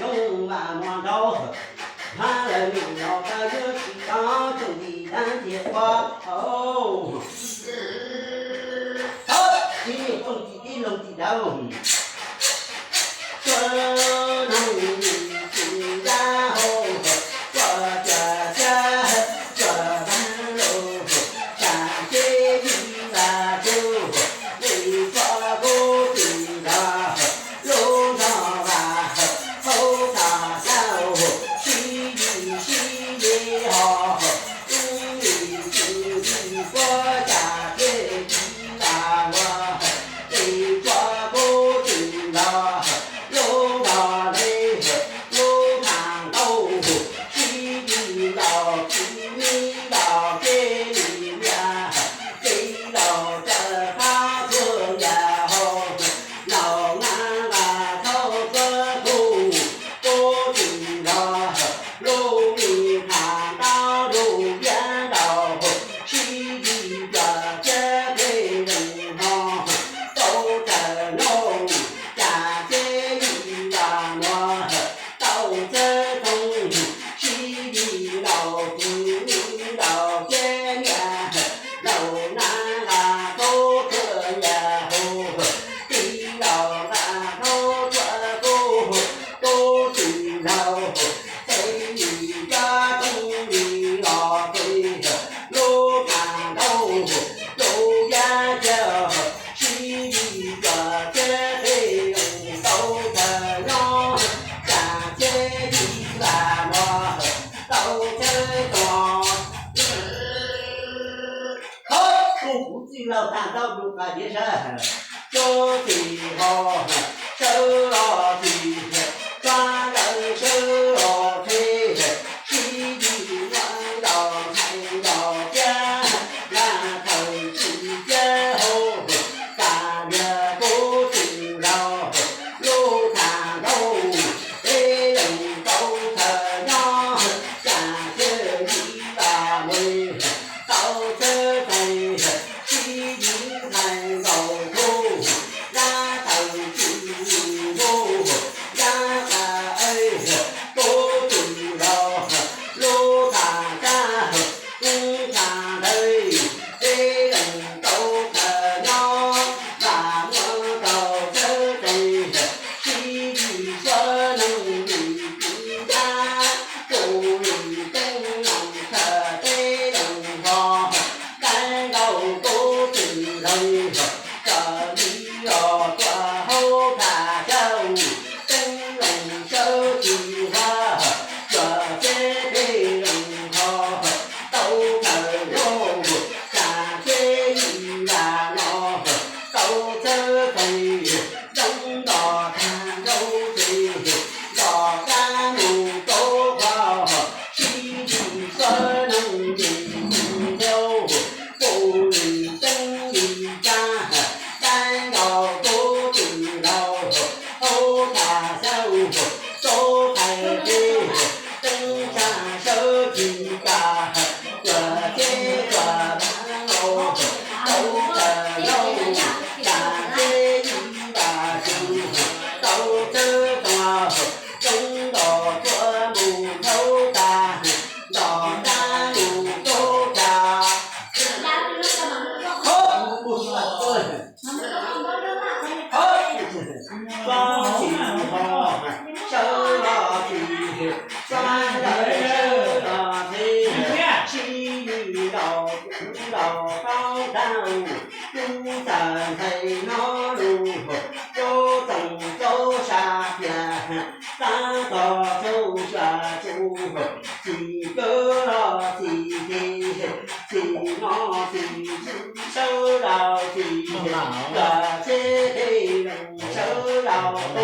用啊莫着，他的命要他有气高，兄弟咱结花头。好，今天风起地龙地头，说农民起然后，说这说完喽，山水一拉走，为说不知道，路上吧，后大笑，西里西里好，东里西里国家给地大我，为说不知道。路到嘞，路看到，西里老西里老给里面，给到这大村呀吼，老俺啊头个头，不知道路里看到路边道，西里这给人吼，都在弄。家姐一把我到这东西里老西里老姐面老南啊都可呀吼，地老南都这个都知道，谁里家东里老对路看到路呀叫西里这这都在用，感谢你把我都在动。好，不知道看到如何的事，做的好，手老的，抓人手老的，西里弯到菜到边，然后去接后，干也不知道。路看路，别人都这样，感觉一把味，到这里西里才走出，然后去路，然后不知道路看看，看对，别人都这样，那我到这里。西里说能力不大，不里灯笼可得能好，但到不知道这里要做好看手，灯笼手机话，这些别人好，都可用，感谢你啦我，都这对，等到看都对，老干部都好，西里说能力有，不里灯里干，但要不知道，后大手都还对，登上手机干，这些这盘喽，都这喽，感谢一把手，都这多，中到做木头干，老干路都干。好，不是对。好，双起好，手老提，双人手老提，西里老高山，东山黑老路，左东走沙边，三道走下出，几个老弟弟，几老弟手老弟，这些人手老多。